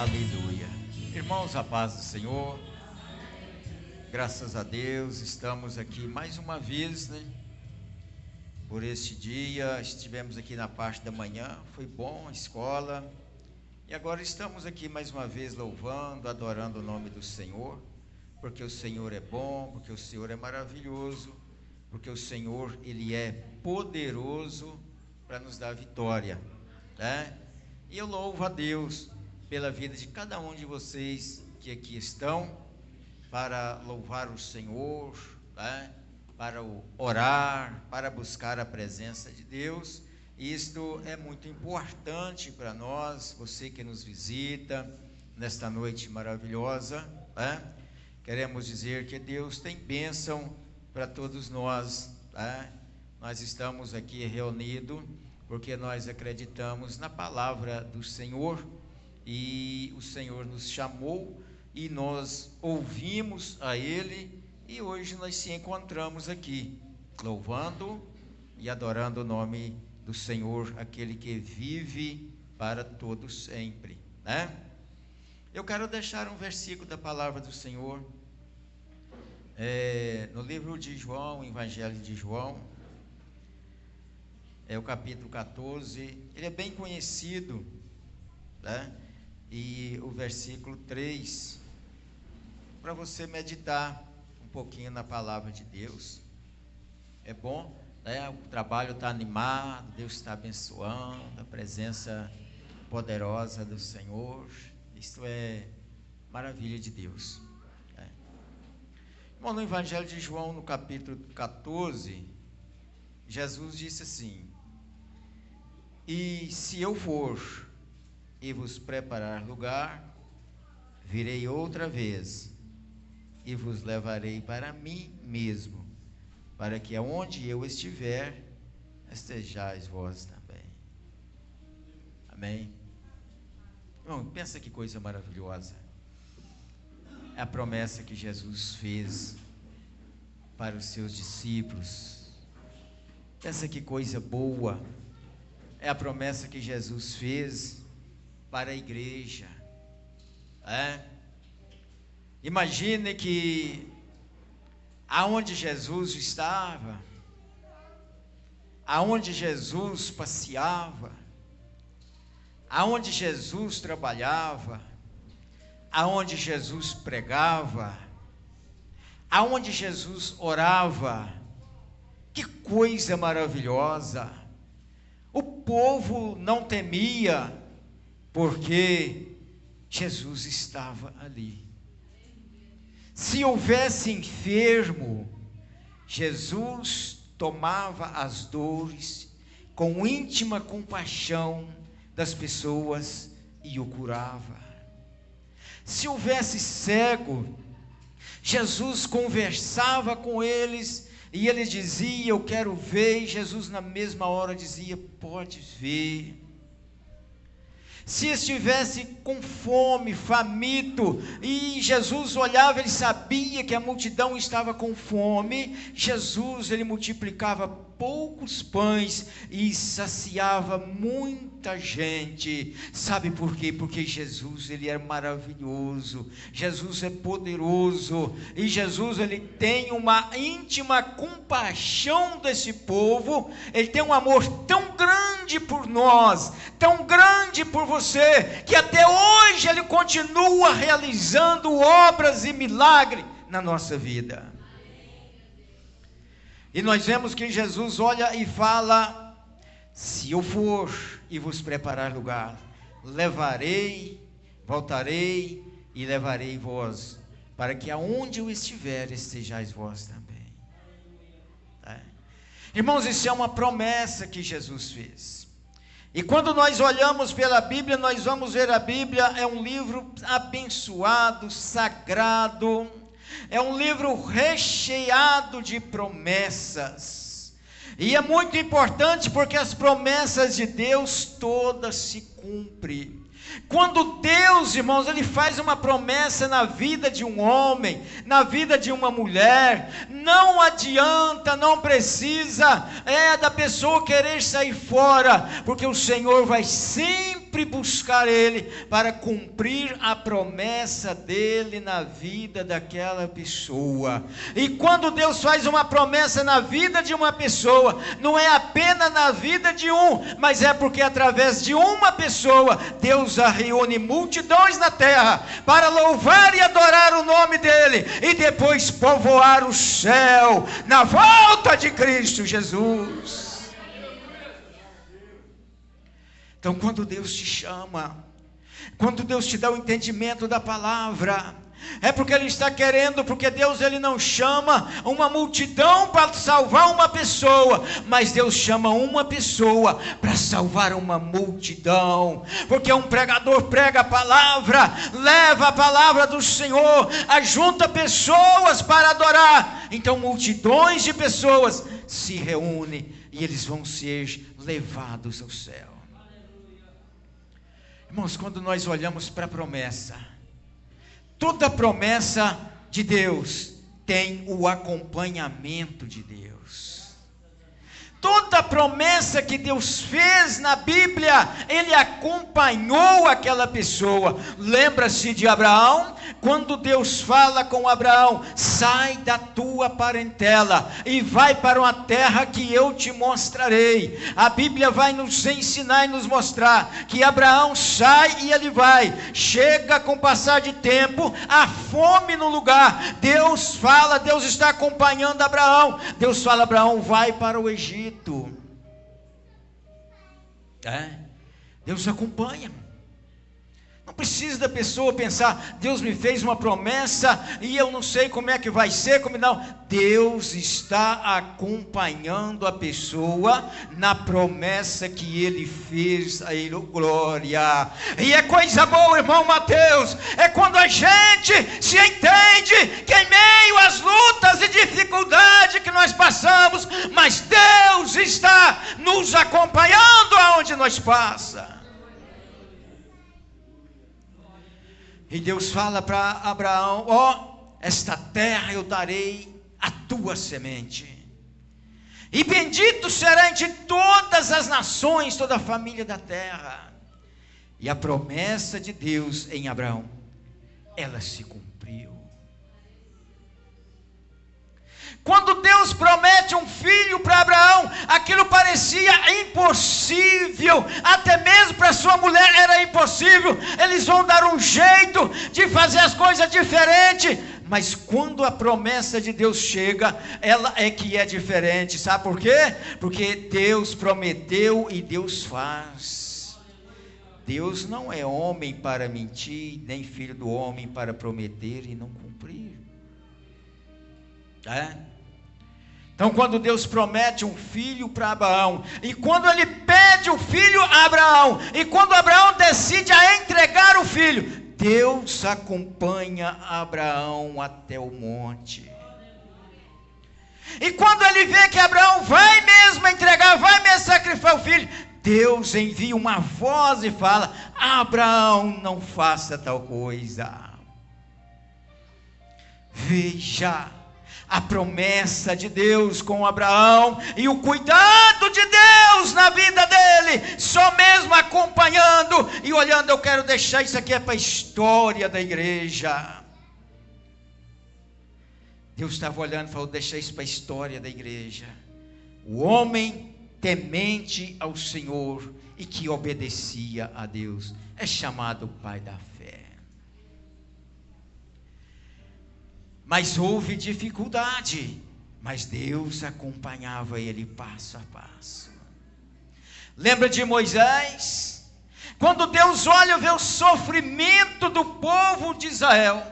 Aleluia. Irmãos, a paz do Senhor. Graças a Deus, estamos aqui mais uma vez, por este dia. Estivemos aqui na parte da manhã, foi bom a escola. E agora estamos aqui mais uma vez louvando, adorando o nome do Senhor, porque o Senhor é bom, porque o Senhor é maravilhoso, porque o Senhor, Ele é poderoso para nos dar vitória, E eu louvo a Deus pela vida de cada um de vocês que aqui estão, para louvar o Senhor, para orar, para buscar a presença de Deus. Isto é muito importante para nós, você que nos visita nesta noite maravilhosa, Queremos dizer que Deus tem bênção para todos nós, Nós estamos aqui reunidos porque nós acreditamos na palavra do Senhor, e o Senhor nos chamou e nós ouvimos a Ele, e hoje nós se encontramos aqui, louvando e adorando o nome do Senhor, aquele que vive para todos sempre, Eu quero deixar um versículo da palavra do Senhor, no livro de João, Evangelho de João, é o capítulo 14, ele é bem conhecido, E o versículo 3, para você meditar um pouquinho na palavra de Deus. É bom, O trabalho está animado, Deus está abençoando, a presença poderosa do Senhor, isto é maravilha de Deus, Irmão, no Evangelho de João, no capítulo 14, Jesus disse assim: e se eu for e vos preparar lugar, virei outra vez e vos levarei para mim mesmo, para que aonde eu estiver, estejais vós também. Amém? Irmão, pensa que coisa maravilhosa. É a promessa que Jesus fez para os seus discípulos. Pensa que coisa boa. É a promessa que Jesus fez para a igreja, Imagine que aonde Jesus estava, aonde Jesus passeava, aonde Jesus trabalhava, aonde Jesus pregava, aonde Jesus orava, que coisa maravilhosa! O povo não temia, porque Jesus estava ali. Se houvesse enfermo, Jesus tomava as dores com íntima compaixão das pessoas e o curava. Se houvesse cego, Jesus conversava com eles e eles diziam: eu quero ver, e Jesus na mesma hora dizia: pode ver. Se estivesse com fome, faminto, e Jesus olhava, ele sabia que a multidão estava com fome, Jesus, ele multiplicava poucos pães e saciava muita gente. Sabe por quê? Porque Jesus, ele é maravilhoso, Jesus é poderoso, e Jesus, ele tem uma íntima compaixão desse povo, ele tem um amor tão grande por nós, tão grande por você, que até hoje ele continua realizando obras e milagres na nossa vida. E nós vemos que Jesus olha e fala: se eu for e vos preparar lugar, levarei, voltarei e levarei vós, para que aonde eu estiver, estejais vós também. Irmãos, isso é uma promessa que Jesus fez. E quando nós olhamos pela Bíblia, nós vamos ver a Bíblia é um livro abençoado, sagrado, é um livro recheado de promessas, e é muito importante porque as promessas de Deus todas se cumprem. Quando Deus, irmãos, ele faz uma promessa na vida de um homem, na vida de uma mulher, não adianta, não precisa da pessoa querer sair fora, porque o Senhor vai sempre sempre buscar Ele para cumprir a promessa dEle na vida daquela pessoa. E quando Deus faz uma promessa na vida de uma pessoa, não é apenas na vida de um, mas é porque através de uma pessoa, Deus reúne multidões na terra, para louvar e adorar o nome dEle, e depois povoar o céu, na volta de Cristo Jesus. Então, quando Deus te chama, quando Deus te dá o entendimento da palavra, é porque Ele está querendo, porque Deus Ele não chama uma multidão para salvar uma pessoa, mas Deus chama uma pessoa para salvar uma multidão, porque um pregador prega a palavra, leva a palavra do Senhor, ajunta pessoas para adorar, então multidões de pessoas se reúnem e eles vão ser levados ao céu. Irmãos, quando nós olhamos para a promessa, toda promessa de Deus tem o acompanhamento de Deus. Toda promessa que Deus fez na Bíblia, Ele acompanhou aquela pessoa. Lembra-se de Abraão? Quando Deus fala com Abraão: sai da tua parentela e vai para uma terra que eu te mostrarei. A Bíblia vai nos ensinar e nos mostrar que Abraão sai e ele vai. Chega com o passar de tempo, a fome no lugar. Deus fala, Deus está acompanhando Abraão. Deus fala: Abraão, vai para o Egito. Deus acompanha. Não precisa da pessoa pensar: Deus me fez uma promessa e eu não sei como é que vai ser, como não. Deus está acompanhando a pessoa na promessa que Ele fez a Ele, glória. E é coisa boa, irmão Mateus, é quando a gente se entende que em meio às lutas e dificuldades que nós passamos, mas Deus está nos acompanhando aonde nós passamos. E Deus fala para Abraão: esta terra eu darei à tua semente, e bendito será entre todas as nações, toda a família da terra. E a promessa de Deus em Abraão, ela se cumpriu. Quando Deus promete um filho para Abraão, aquilo parecia impossível, até mesmo para sua mulher era impossível. Eles vão dar um jeito de fazer as coisas diferentes, mas quando a promessa de Deus chega, ela é que é diferente. Sabe por quê? Porque Deus prometeu e Deus faz. Deus não é homem para mentir, nem filho do homem para prometer e não cumprir. Então, quando Deus promete um filho para Abraão, e quando Ele pede o filho a Abraão, e quando Abraão decide a entregar o filho, Deus acompanha Abraão até o monte. E quando Ele vê que Abraão vai mesmo entregar, vai mesmo sacrificar o filho, Deus envia uma voz e fala: Abraão, não faça tal coisa. Veja a promessa de Deus com Abraão e o cuidado de Deus na vida dele, só mesmo acompanhando e olhando. Eu quero deixar isso aqui para a história da igreja. Deus estava olhando e falou: deixa isso para a história da igreja. O homem temente ao Senhor e que obedecia a Deus é chamado pai da fé. Mas houve dificuldade, mas Deus acompanhava ele passo a passo. Lembra de Moisés? Quando Deus olha e vê o sofrimento do povo de Israel,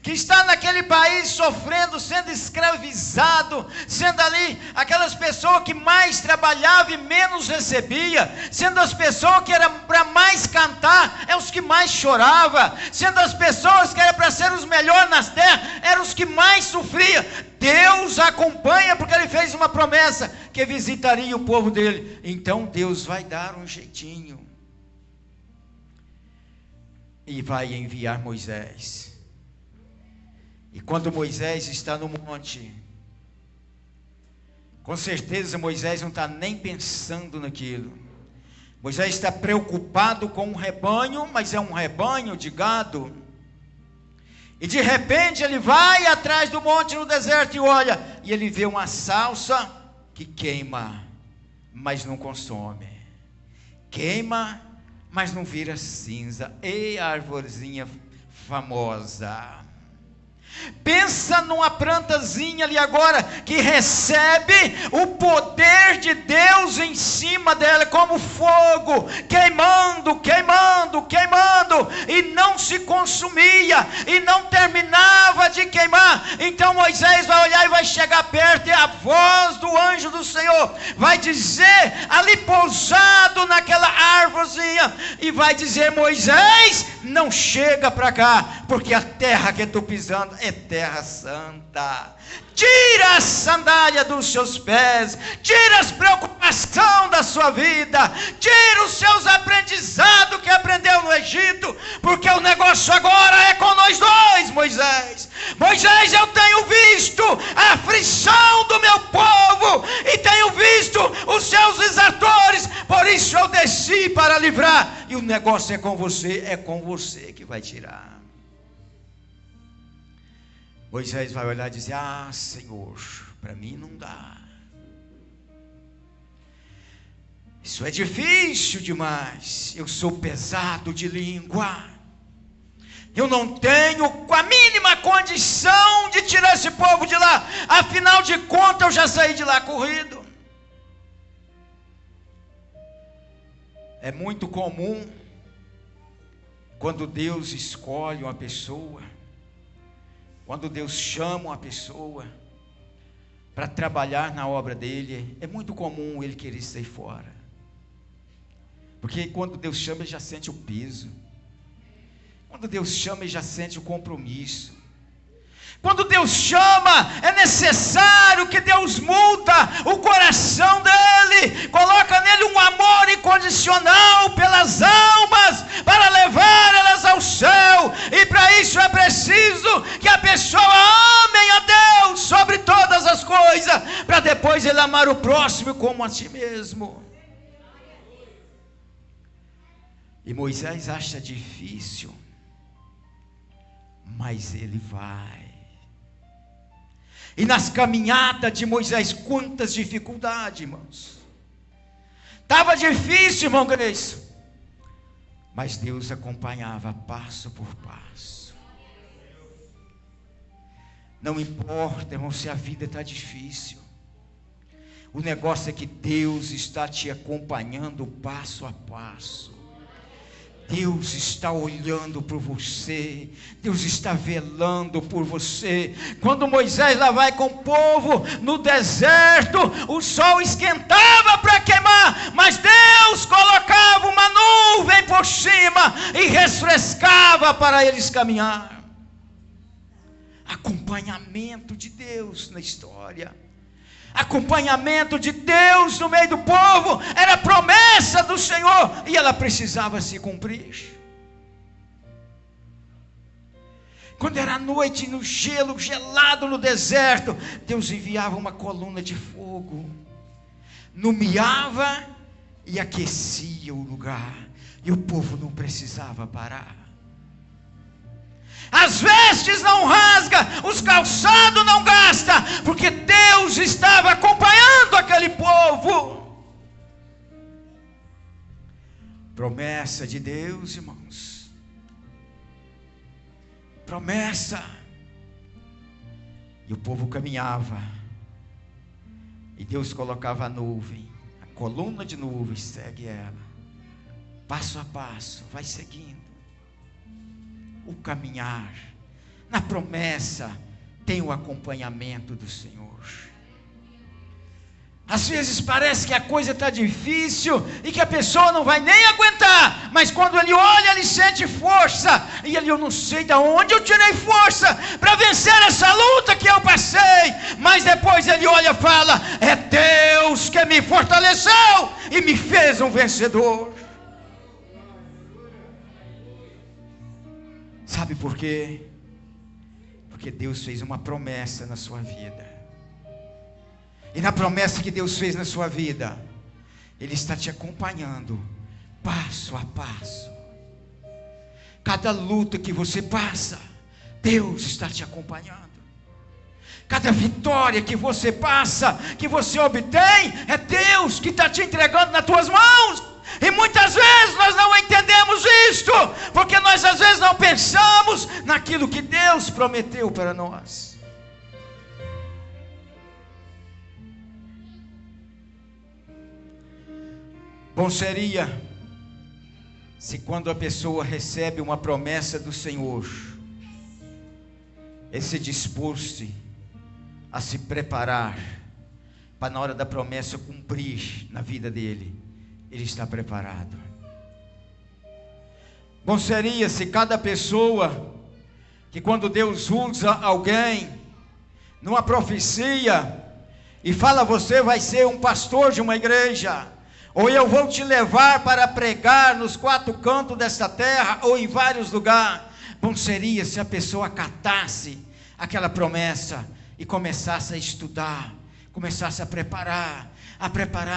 que está naquele país sofrendo, sendo escravizado, sendo ali aquelas pessoas que mais trabalhavam e menos recebia, sendo as pessoas que eram para mais cantar, é os que mais choravam, sendo as pessoas que eram para ser os melhores nas terras, eram os que mais sofriam. Deus acompanha, porque Ele fez uma promessa que visitaria o povo dele. Então Deus vai dar um jeitinho e vai enviar Moisés. E quando Moisés está no monte, com certeza Moisés não está nem pensando naquilo. Moisés está preocupado com um rebanho, mas é um rebanho de gado. E de repente ele vai atrás do monte no deserto e olha, e ele vê uma salsa que queima, mas não consome. Queima, mas não vira cinza. Ei, arvorezinha famosa. Pensa numa plantazinha ali agora, que recebe o poder de Deus em cima dela, como fogo, queimando, queimando, queimando, e não se consumia, e não terminava de queimar. Então Moisés vai olhar e vai chegar perto, e a voz do anjo do Senhor vai dizer, ali pousado naquela árvorezinha, e vai dizer: Moisés, não chega para cá, porque a terra que eu estou pisando é terra santa. Tira a sandália dos seus pés, tira as preocupações da sua vida, tira os seus aprendizados que aprendeu no Egito, porque o negócio agora é com nós dois, Moisés. Moisés, eu tenho visto a aflição do meu povo, e tenho visto os seus exatores, por isso eu desci para livrar, e o negócio é com você que vai tirar. Moisés vai olhar e dizer: ah, Senhor, para mim não dá. Isso é difícil demais. Eu sou pesado de língua. Eu não tenho a mínima condição de tirar esse povo de lá. Afinal de contas, eu já saí de lá corrido. É muito comum, quando Deus escolhe uma pessoa, quando Deus chama uma pessoa para trabalhar na obra dele, é muito comum ele querer sair fora. Porque quando Deus chama, ele já sente o peso. Quando Deus chama, ele já sente o compromisso. Quando Deus chama, é necessário que Deus muda o coração dele, coloca nele um amor incondicional pelas almas, para levar elas ao céu, e para isso é preciso que a pessoa ame a Deus sobre todas as coisas, para depois ele amar o próximo como a si mesmo. E Moisés acha difícil, mas ele vai. E nas caminhadas de Moisés, quantas dificuldades, irmãos. Estava difícil, irmão Grace, mas Deus acompanhava passo por passo. Não importa, irmão, se a vida está difícil, o negócio é que Deus está te acompanhando passo a passo. Deus está olhando por você, Deus está velando por você. Quando Moisés lá vai com o povo no deserto, o sol esquentava para queimar, mas Deus colocava uma nuvem por cima e refrescava para eles caminhar. Acompanhamento de Deus na história. Acompanhamento de Deus no meio do povo, era promessa do Senhor, e ela precisava se cumprir. Quando era noite no gelo, gelado no deserto, Deus enviava uma coluna de fogo, iluminava e aquecia o lugar, e o povo não precisava parar. As vestes não rasga, os calçados não gasta, porque Deus estava acompanhando aquele povo. Promessa de Deus, irmãos. Promessa. E o povo caminhava, e Deus colocava a nuvem, a coluna de nuvem, segue ela, passo a passo, vai seguindo. O caminhar, na promessa, tem o acompanhamento do Senhor. Às vezes parece que a coisa está difícil, e que a pessoa não vai nem aguentar, mas quando ele olha, ele sente força, e ele: eu não sei de onde eu tirei força, para vencer essa luta que eu passei, mas depois ele olha e fala: é Deus que me fortaleceu, e me fez um vencedor. Sabe por quê? Porque Deus fez uma promessa na sua vida. E na promessa que Deus fez na sua vida, Ele está te acompanhando passo a passo. Cada luta que você passa, Deus está te acompanhando. Cada vitória que você passa, que você obtém, é Deus que está te entregando nas tuas mãos. E muitas vezes nós não entendemos isto, porque nós às vezes não pensamos naquilo que Deus prometeu para nós. Bom seria se quando a pessoa recebe uma promessa do Senhor, ele se dispôs a se preparar para na hora da promessa cumprir na vida dele, ele está preparado. Bom seria se cada pessoa, que quando Deus usa alguém numa profecia e fala, você vai ser um pastor de uma igreja, ou eu vou te levar para pregar nos 4 cantos desta terra, ou em vários lugares. Bom seria se a pessoa acatasse aquela promessa e começasse a estudar, começasse a preparar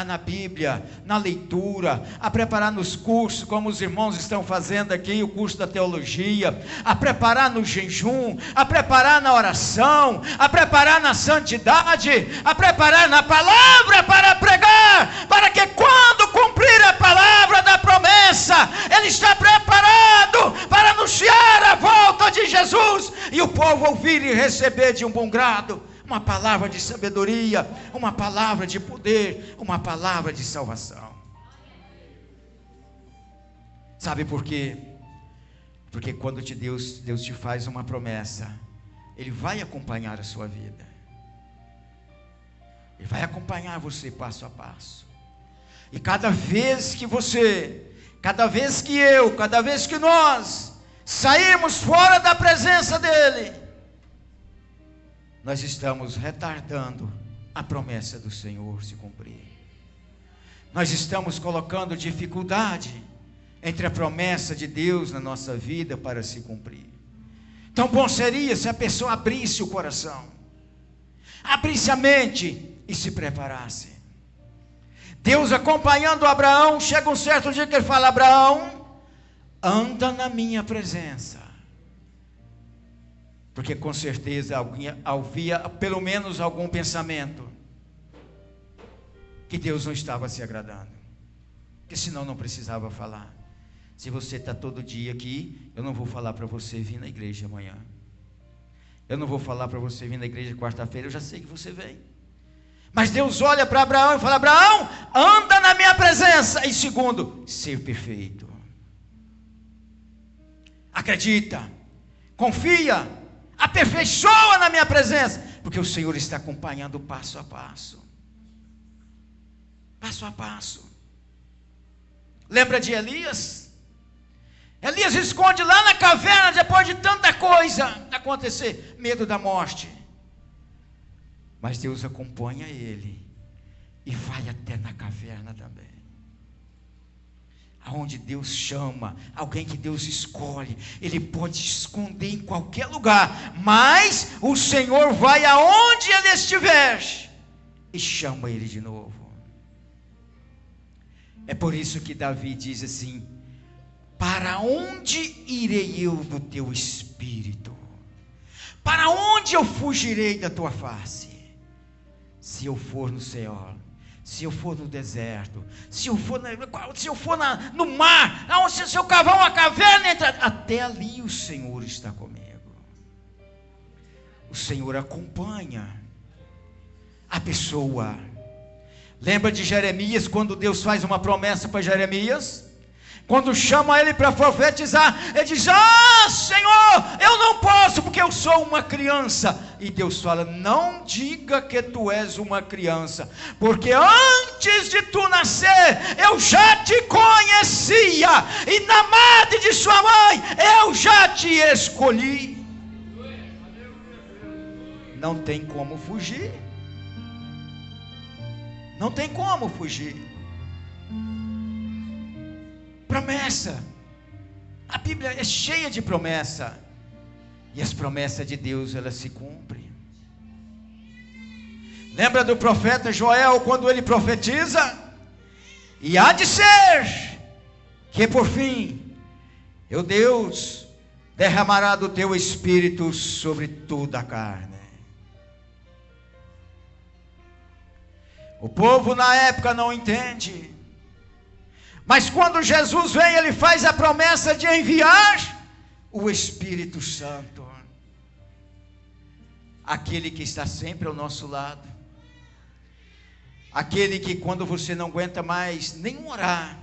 na Bíblia, na leitura, a preparar nos cursos, como os irmãos estão fazendo aqui, o curso da teologia, a preparar no jejum, a preparar na oração, a preparar na santidade, a preparar na palavra para pregar, para que quando cumprir a palavra da promessa, ele está preparado para anunciar a volta de Jesus, e o povo ouvir e receber de um bom grado uma palavra de sabedoria, uma palavra de poder, uma palavra de salvação. Sabe por quê? Porque quando Deus te faz uma promessa, Ele vai acompanhar a sua vida. Ele vai acompanhar você passo a passo. E cada vez que você, cada vez que eu, cada vez que nós sairmos fora da presença dEle, nós estamos retardando a promessa do Senhor se cumprir. Nós estamos colocando dificuldade entre a promessa de Deus na nossa vida para se cumprir. Então bom seria se a pessoa abrisse o coração, abrisse a mente e se preparasse. Deus acompanhando Abraão, chega um certo dia que ele fala, Abraão, anda na minha presença. Porque com certeza havia pelo menos algum pensamento que Deus não estava se agradando, porque senão não precisava falar. Se você está todo dia aqui, eu não vou falar para você vir na igreja amanhã, eu não vou falar para você vir na igreja quarta-feira, eu já sei que você vem. Mas Deus olha para Abraão e fala, Abraão, anda na minha presença. E segundo, ser perfeito. Acredita, confia, aperfeiçoa na minha presença, porque o Senhor está acompanhando passo a passo. Passo a passo. Lembra de Elias? Elias esconde lá na caverna depois de tanta coisa acontecer, medo da morte. Mas Deus acompanha ele e vai até na caverna também. Aonde Deus chama, alguém que Deus escolhe, ele pode se esconder em qualquer lugar, mas o Senhor vai aonde ele estiver e chama ele de novo. É por isso que Davi diz assim, para onde irei eu do teu espírito? Para onde eu fugirei da tua face? Se eu for no céu, se eu for no deserto, se eu for no mar, se eu cavar uma caverna, até ali o Senhor está comigo. O Senhor acompanha a pessoa. Lembra de Jeremias, quando Deus faz uma promessa para Jeremias? Quando chama ele para profetizar, ele diz, Senhor, eu não posso, porque eu sou uma criança. E Deus fala, não diga que tu és uma criança, porque antes de tu nascer, eu já te conhecia, e na madre de sua mãe, eu já te escolhi. Não tem como fugir. Não tem como fugir. Promessa. A Bíblia é cheia de promessa. E as promessas de Deus, elas se cumprem. Lembra do profeta Joel, quando ele profetiza? E há de ser que por fim, o Deus derramará do teu espírito sobre toda a carne. O povo na época não entende, mas quando Jesus vem, ele faz a promessa de enviar o Espírito Santo, aquele que está sempre ao nosso lado, aquele que quando você não aguenta mais nem orar,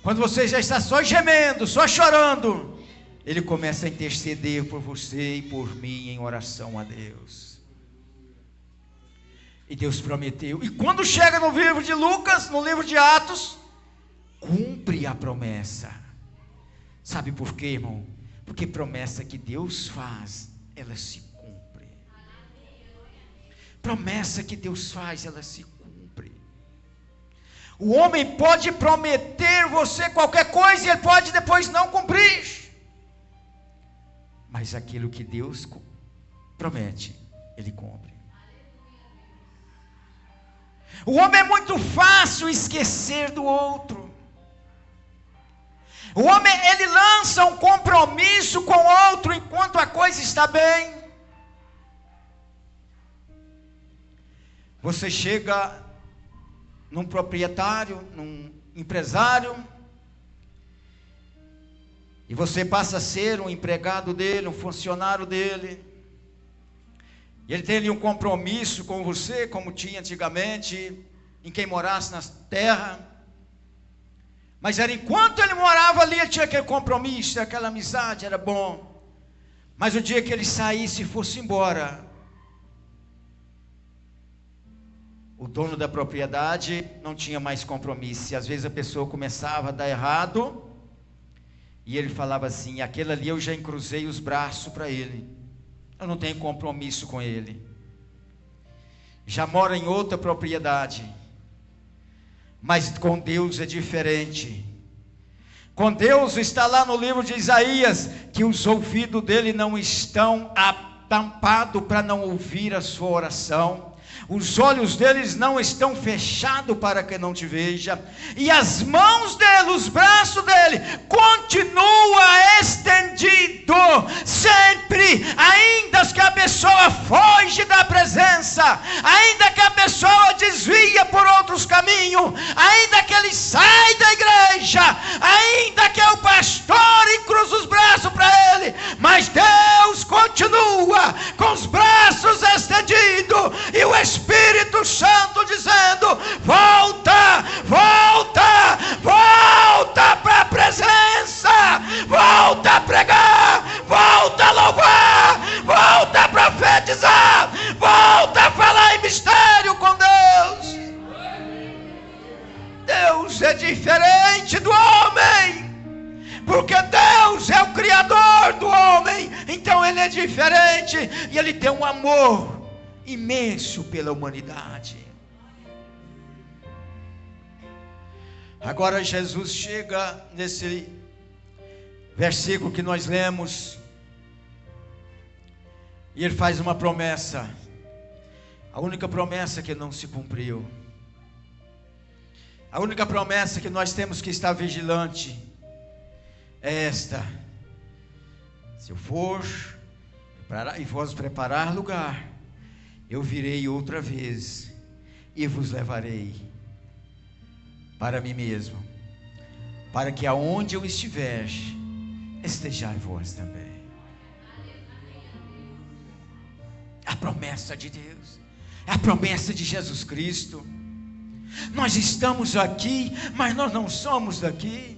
quando você já está só gemendo, só chorando, ele começa a interceder por você e por mim em oração a Deus. E Deus prometeu, e quando chega no livro de Lucas, no livro de Atos, cumpre a promessa. Sabe por quê, irmão? Porque promessa que Deus faz, ela se cumpre. Promessa que Deus faz, ela se cumpre. O homem pode prometer você qualquer coisa e ele pode depois não cumprir. Mas aquilo que Deus promete, ele cumpre. O homem é muito fácil esquecer do outro. O homem, ele lança um compromisso com o outro enquanto a coisa está bem. Você chega num proprietário, num empresário, e você passa a ser um empregado dele, um funcionário dele. E ele tem ali um compromisso com você, como tinha antigamente, em quem morasse na terra. Mas era enquanto ele morava ali, ele tinha aquele compromisso, aquela amizade, era bom. Mas o dia que ele saísse e fosse embora, o dono da propriedade não tinha mais compromisso. E às vezes a pessoa começava a dar errado, e ele falava assim: aquele ali eu já encruzei os braços para ele, eu não tenho compromisso com ele, já mora em outra propriedade. Mas com Deus é diferente. Com Deus está lá no livro de Isaías, que os ouvidos dele não estão tampados para não ouvir a sua oração, os olhos deles não estão fechados para que não te veja, e as mãos dele, os braços dele, continua estendido, sempre, ainda que a pessoa foge da presença, ainda que a pessoa desvia por outros caminhos, ainda que ele sai da igreja, ainda que o pastor encruza os braços para ele, mas Deus continua com os braços estendidos, e o Espírito Santo dizendo: volta, volta, volta para a presença, volta a pregar, volta a louvar, volta a profetizar, volta a falar em mistério com Deus. Deus é diferente do homem, porque Deus é o Criador do homem, então Ele é diferente, e Ele tem um amor imenso pela humanidade. Agora Jesus chega nesse versículo que nós lemos, e ele faz uma promessa, a única promessa que não se cumpriu, a única promessa que nós temos que estar vigilante é esta: se eu for e vos preparar lugar, eu virei outra vez e vos levarei para mim mesmo, para que aonde eu estiver, estejai vós também. A promessa de Deus, é a promessa de Jesus Cristo. Nós estamos aqui, mas nós não somos daqui.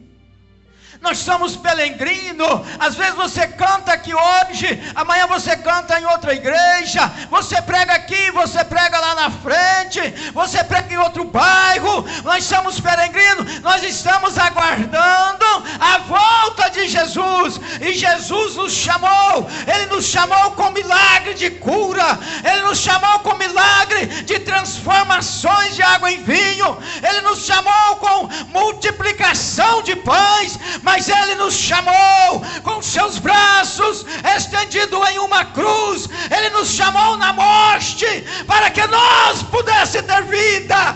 Nós somos peregrino. Às vezes você canta aqui hoje, amanhã você canta em outra igreja, você prega aqui, você prega lá na frente, você prega em outro bairro. Nós somos peregrinos, nós estamos aguardando a volta de Jesus. E Jesus nos chamou, Ele nos chamou com milagre de cura, Ele nos chamou com milagre de transformações de água em vinho, Ele nos chamou com multiplicação de pães, mas Ele nos chamou com seus braços estendidos em uma cruz. Ele nos chamou na morte para que nós pudéssemos ter vida.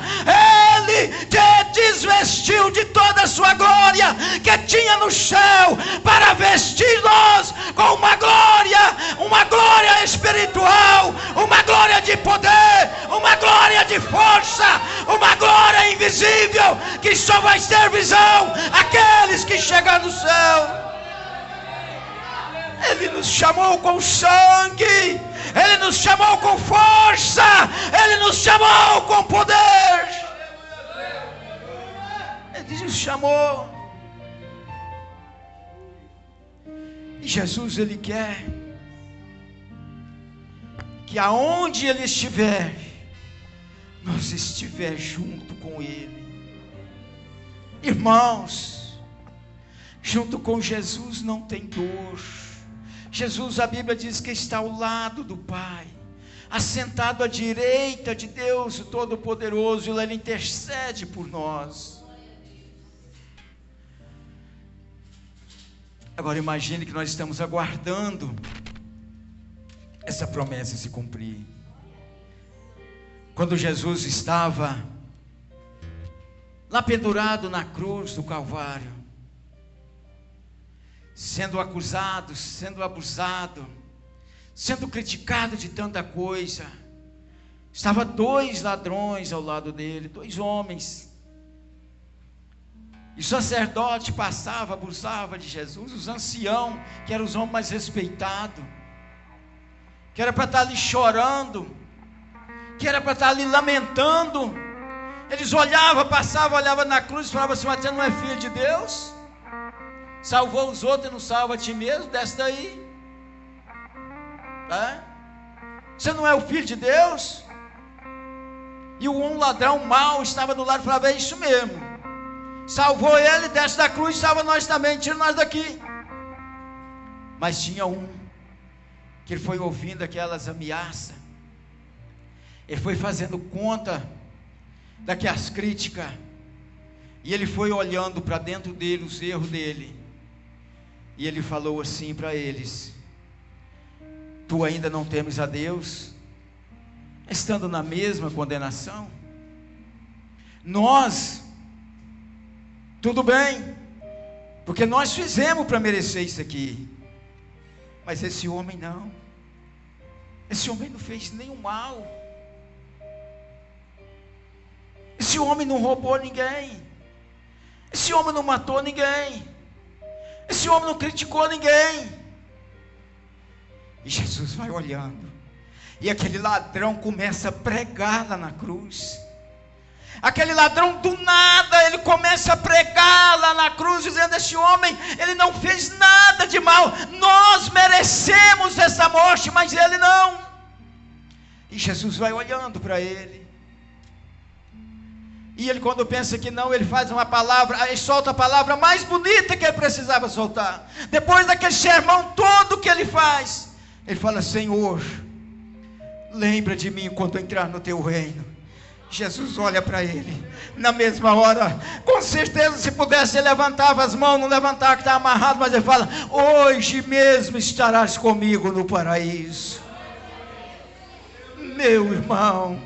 Ele te desvestiu revestiu de toda a sua glória que tinha no céu, para vestir-nos com uma glória espiritual, uma glória de poder, uma glória de força, uma glória invisível, que só vai ter visão aqueles que chegam no céu. Ele nos chamou com sangue, Ele nos chamou com força, Ele nos chamou com poder. Ele nos chamou. E Jesus, Ele quer que aonde Ele estiver, nós estiver junto com Ele. Irmãos, junto com Jesus não tem dor. Jesus, a Bíblia diz que está ao lado do Pai, assentado à direita de Deus, o Todo-Poderoso, e Ele intercede por nós. Agora imagine que nós estamos aguardando essa promessa se cumprir. Quando Jesus estava lá pendurado na cruz do Calvário, sendo acusado, sendo abusado, sendo criticado de tanta coisa, estava 2 ladrões ao lado dele, 2 homens, e o sacerdote passava, abusava de Jesus, os anciãos, que eram os homens mais respeitados, que era para estar ali chorando, que era para estar ali lamentando, eles olhavam, passavam, olhavam na cruz e falavam assim: mas você não é filho de Deus? Salvou os outros e não salva a ti mesmo? Desce daí. Você não é o filho de Deus? E um ladrão mau estava do lado e falava: é isso mesmo. Salvou ele, desce da cruz, salva nós também, tira nós daqui. Mas tinha um que ele foi ouvindo aquelas ameaças, ele foi fazendo conta daquelas críticas, e ele foi olhando para dentro dele os erros dele, e ele falou assim para eles: tu ainda não temes a Deus, estando na mesma condenação? Nós, tudo bem, porque nós fizemos para merecer isso aqui, mas esse homem não. Esse homem não fez nenhum mal. Esse homem não roubou ninguém. Esse homem não matou ninguém. Esse homem não criticou ninguém. E Jesus vai olhando, e aquele ladrão começa a pregar lá na cruz. Aquele ladrão, do nada, ele começa a pregar lá na cruz, dizendo: esse homem, ele não fez nada de mal, nós merecemos essa morte, mas ele não. E Jesus vai olhando para ele, e ele, quando pensa que não, ele faz uma palavra, ele solta a palavra mais bonita que ele precisava soltar. Depois daquele sermão todo que ele faz, ele fala: Senhor, lembra de mim quando eu entrar no teu reino. Jesus olha para ele, na mesma hora, com certeza, se pudesse, ele levantava as mãos, não levantava que está amarrado, mas ele fala: hoje mesmo estarás comigo no paraíso. Meu irmão,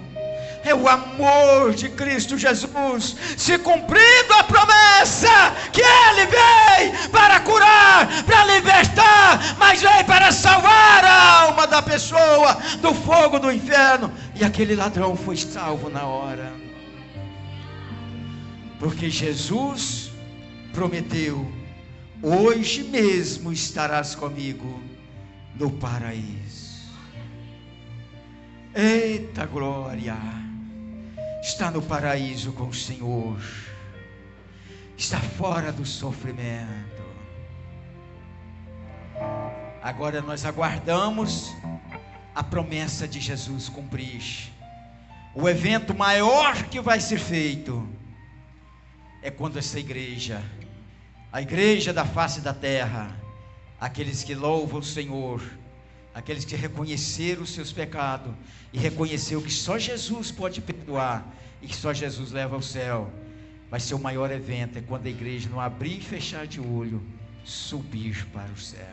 é o amor de Cristo Jesus se cumprindo a promessa que Ele veio para curar, para libertar, mas veio para salvar a alma da pessoa do fogo do inferno. E aquele ladrão foi salvo na hora, porque Jesus prometeu: hoje mesmo estarás comigo no paraíso. Eita glória! Está no paraíso com o Senhor, está fora do sofrimento. Agora nós aguardamos a promessa de Jesus cumprir. O evento maior que vai ser feito é quando essa igreja, a igreja da face da terra, aqueles que louvam o Senhor, aqueles que reconheceram os seus pecados e reconheceram que só Jesus pode perdoar e que só Jesus leva ao céu, vai ser o maior evento. É quando a igreja, não abrir e fechar de olho, subir para o céu.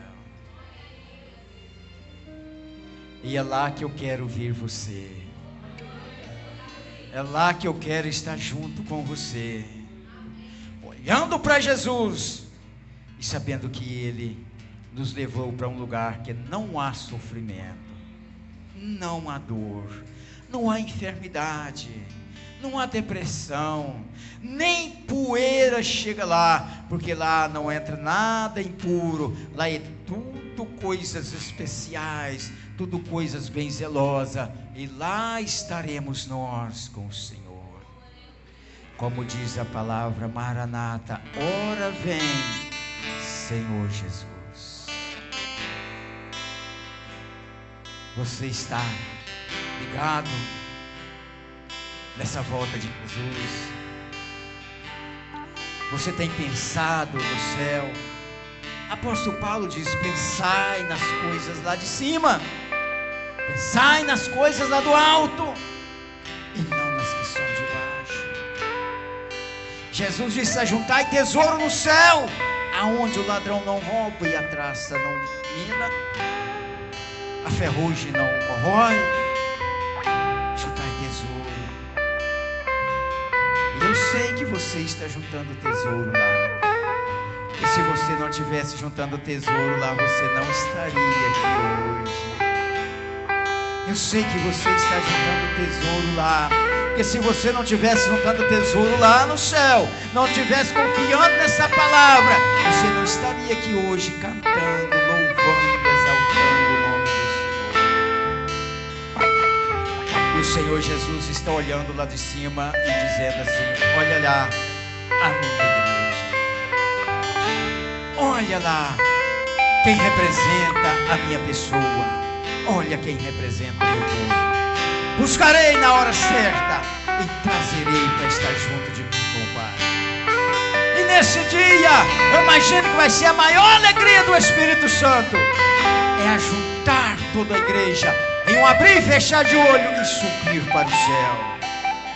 E é lá que eu quero ver você, é lá que eu quero estar junto com você. olhando para Jesus e sabendo que Ele nos levou para um lugar que não há sofrimento, não há dor, não há enfermidade, não há depressão, nem poeira chega lá, porque lá não entra nada impuro, lá é tudo coisas especiais, tudo coisas bem zelosas, e lá estaremos nós com o Senhor. Como diz a palavra Maranata, ora vem, Senhor Jesus. Você está ligado nessa volta de Jesus? Você tem pensado no céu? Apóstolo Paulo diz: pensai nas coisas lá de cima, pensai nas coisas lá do alto, e não nas que são de baixo. Jesus disse: ajuntai tesouro no céu, aonde o ladrão não rouba e a traça não mina, a ferrugem não corrói. Juntai tesouro. E eu sei que você está juntando tesouro lá. E se você não estivesse juntando tesouro lá, você não estaria aqui hoje. Eu sei que você está juntando tesouro lá. Porque se você não estivesse juntando tesouro lá no céu, não estivesse confiando nessa palavra, você não estaria aqui hoje cantando, louvando, exaltando o nome do Senhor. E o Senhor Jesus está olhando lá de cima e dizendo assim: olha lá a minha igreja, olha lá quem representa a minha pessoa, olha quem representa o meu povo. Buscarei na hora certa e trazerei para estar junto de mim com o Pai. E nesse dia, eu imagino que vai ser a maior alegria do Espírito Santo, é ajuntar toda a igreja em um abrir e fechar de olho e subir para o céu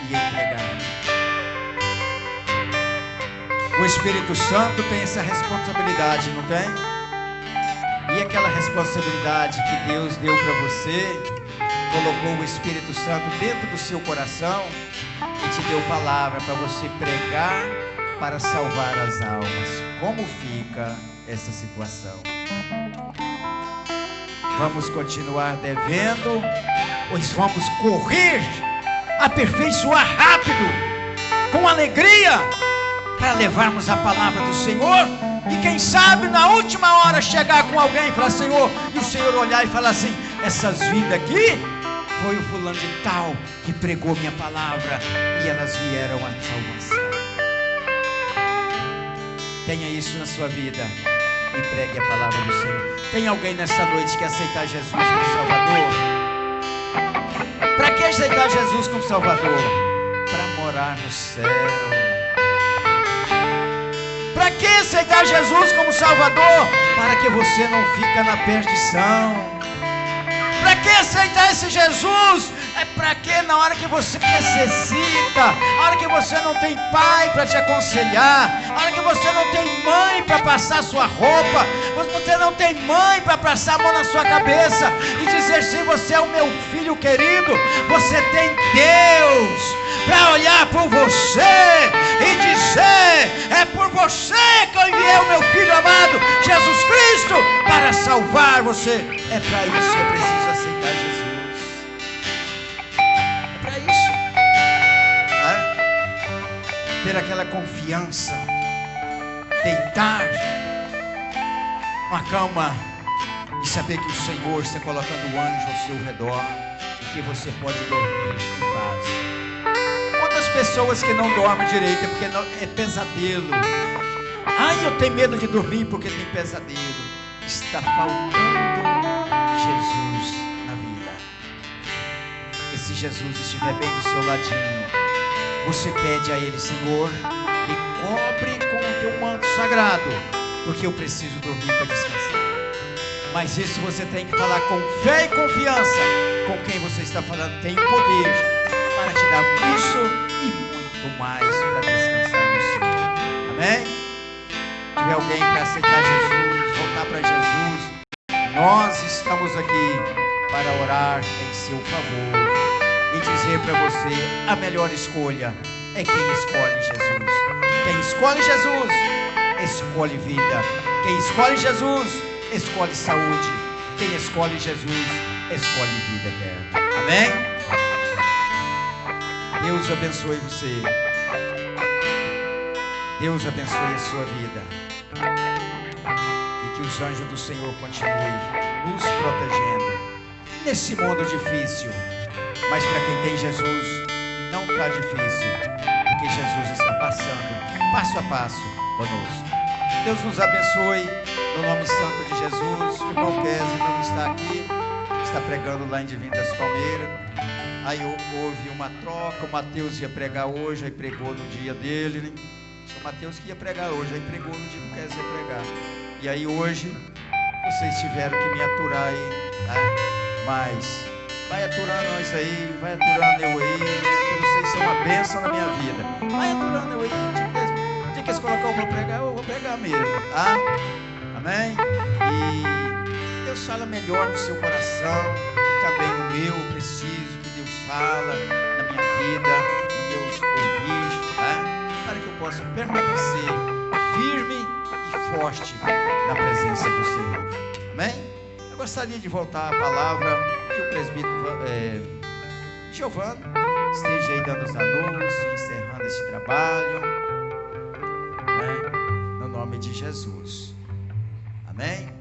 e entregar. O Espírito Santo tem essa responsabilidade, não tem? E aquela responsabilidade que Deus deu para você, colocou o Espírito Santo dentro do seu coração e te deu palavra para você pregar, para salvar as almas. Como fica essa situação? Vamos continuar devendo, pois vamos correr, aperfeiçoar rápido, com alegria, para levarmos a palavra do Senhor. E quem sabe na última hora chegar com alguém e falar: Senhor, e o Senhor olhar e falar assim: essas vidas aqui foi o fulano de tal que pregou minha palavra e elas vieram à salvação. Tenha isso na sua vida e pregue a palavra do Senhor. Tem alguém nessa noite que aceitar Jesus como Salvador? Para que aceitar Jesus como Salvador? Para morar no céu. Para que aceitar Jesus como Salvador? Para que você não fique na perdição. Para que aceitar esse Jesus? É para que na hora que você necessita, na hora que você não tem pai para te aconselhar, na hora que você não tem mãe para passar sua roupa, você não tem mãe para passar a mão na sua cabeça e dizer: sim, você é o meu filho querido, você tem Deus para olhar por você e dizer: é por você que eu enviei o meu filho amado, Jesus Cristo, para salvar você. É para isso que eu preciso aceitar Jesus. É para isso. Ter aquela confiança, deitar uma cama e saber que o Senhor está colocando o anjo ao seu redor e que você pode dormir em paz. Quantas pessoas que não dormem direito é porque é pesadelo? Ai, eu tenho medo de dormir porque tem pesadelo. Está faltando Jesus na vida. E se Jesus estiver bem do seu ladinho, você pede a Ele: Senhor, me cobre com o teu manto sagrado, porque eu preciso dormir para descansar. Mas isso você tem que falar com fé e confiança. Com quem você está falando tem poder para te dar isso e muito mais para descansar no Senhor. Amém? Se tiver alguém para aceitar Jesus, voltar para Jesus, nós estamos aqui para orar em seu favor e dizer para você: a melhor escolha é quem escolhe Jesus. Quem escolhe Jesus, escolhe vida. Quem escolhe Jesus, escolhe saúde. Quem escolhe Jesus, escolhe vida eterna. Amém? Deus abençoe você. Deus abençoe a sua vida. E que os anjos do Senhor continuem nos protegendo nesse mundo difícil. Mas para quem tem Jesus, não está difícil, porque Jesus está passando passo a passo conosco. Deus nos abençoe no nome santo de Jesus. O irmão Kézia não está aqui, está pregando lá em Divina das Palmeiras. Aí houve uma troca, o Mateus ia pregar hoje, aí pregou no dia dele, né? O Mateus que ia pregar hoje, aí pregou no dia que o Kézia ia pregar. E aí hoje, vocês tiveram que me aturar aí, tá? Mas vai aturando nós aí, vai aturando eu aí, que vocês são uma bênção na minha vida. Vai aturando eu aí, o dia que eles colocar eu vou pregar mesmo, tá? Amém? E Deus fala melhor no seu coração, também no meu. Eu preciso que Deus fala na minha vida, no meu ouvidos, tá? Para que eu possa permanecer firme e forte na presença do Senhor. Amém? Eu gostaria de voltar à palavra que o presbítero Giovanni esteja aí dando os anúncios, encerrando esse trabalho, né? No nome de Jesus. Amém?